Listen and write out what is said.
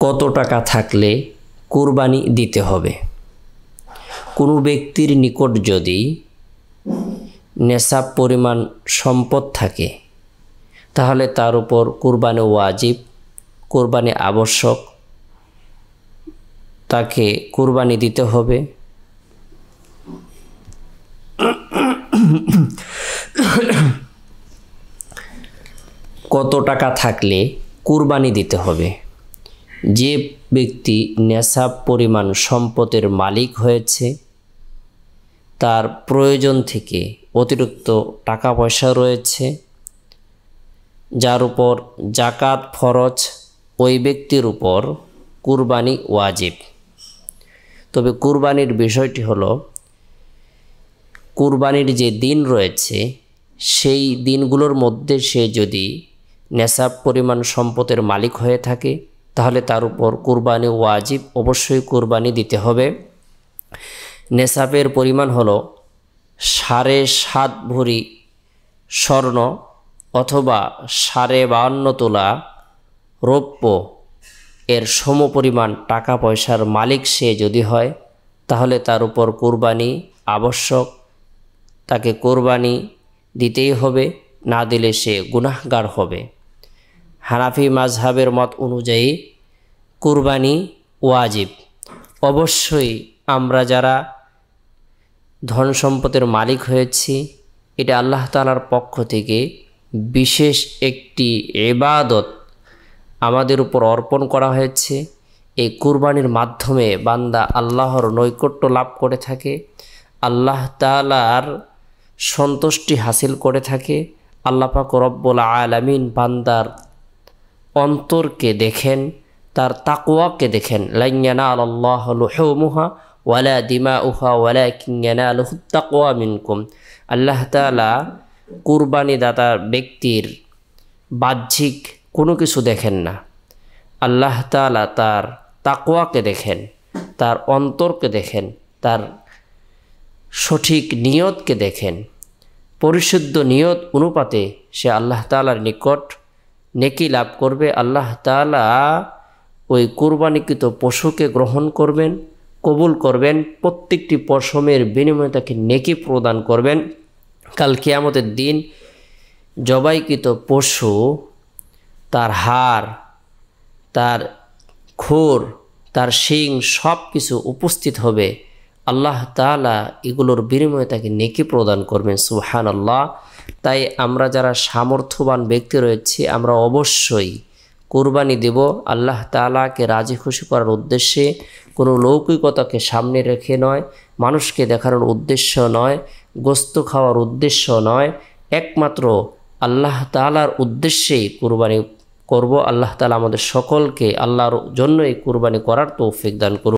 কত টাকা থাকলে কুরবানি দিতে হবে? কোনো ব্যক্তির নিকট যদি নেশাব পরিমাণ সম্পদ থাকে তাহলে তার উপর কুরবানি ওয়াজিব, কুরবানি আবশ্যক, তাকে কুরবানি দিতে হবে। কত টাকা থাকলে কুরবানি দিতে হবে? যে ব্যক্তি নেশাব পরিমাণ সম্পদের মালিক হয়েছে, তার প্রয়োজন থেকে অতিরিক্ত টাকা পয়সা রয়েছে, যার উপর জাকাত ফরজ, ওই ব্যক্তির উপর কুরবানি ওয়াজিব। তবে কুরবানির বিষয়টি হলো, কুরবানির যে দিন রয়েছে সেই দিনগুলোর মধ্যে সে যদি নেশাব পরিমাণ সম্পদের মালিক হয়ে থাকে তাহলে তার উপর কুরবানি ওয়াজিব, অবশ্যই কুরবানি দিতে হবে। নেশাবের পরিমাণ হলো 7.5 ভরি স্বর্ণ অথবা 52.5 তোলা রৌপ্য এর সমপরিমাণ টাকা পয়সার মালিক সে যদি হয় তাহলে তার উপর কুরবানি আবশ্যক, তাকে কুরবানি দিতেই হবে, না দিলে সে গুনাহগার হবে। হানাফি মাযহাবের মত অনুযায়ী কুরবানি ওয়াজিব। অবশ্যই আমরা যারা ধন সম্পদের মালিক হয়েছি, এটা আল্লাহ তাআলার পক্ষ থেকে বিশেষ একটি ইবাদত আমাদের উপর অর্পণ করা হয়েছে। এই কুরবানির মাধ্যমে বান্দা আল্লাহর নৈকট্য লাভ করে থাকে, আল্লাহ তাআলার সন্তুষ্টি হাসিল করে থাকে। আল্লাহ পাক রব্বুল আলামিন বান্দার অন্তরকে দেখেন, তার তাকওয়াকে দেখেন। লা ইয়ানালাল্লাহু লুহুমুহা ওয়ালা দিমাউহা ওয়ালাকিন ইয়ানালুহুত তাকওয়া মিনকুম। আল্লাহ তাআলা কুরবানি দাতা ব্যক্তির বাহ্যিক কোনো কিছু দেখেন না, আল্লাহ তাআলা তার তাকওয়াকে দেখেন, তার অন্তরকে দেখেন, তার সঠিক নিয়তকে দেখেন। পরিশুদ্ধ নিয়ত অনুপাতে সে আল্লাহ তাআলার নিকট নেকি লাভ করবে। আল্লাহ তাআলা ওই কুরবানিকৃত পশুকে গ্রহণ করবেন, কবুল করবেন, প্রত্যেকটি পশমের বিনিময়ে তাকে নেকি প্রদান করবেন। কাল কিয়ামতের দিন জবাইকৃত পশু, তার হাড়, তার খুর, তার শিং সব কিছু উপস্থিত হবে। আল্লাহ তাআলা এগুলোর বিনিময়ে তাকে নেকি প্রদান করবেন। সুবহানাল্লাহ। তাই আমরা যারা সামর্থ্যবান ব্যক্তি রয়েছি আমরা অবশ্যই কুরবানি দেব আল্লাহ তাআলাকে রাজি খুশি করার উদ্দেশ্যে, কোনো লৌকিকতাকে সামনে রেখে নয়, মানুষকে দেখানোর উদ্দেশ্য নয়, গোস্ত খাওয়ার উদ্দেশ্য নয়, একমাত্র আল্লাহ তাআলার উদ্দেশ্যেই কুরবানি করব। আল্লাহ তাআলা আমাদের সকলকে আল্লাহর জন্য এই কুরবানি করার তৌফিক দান করুন।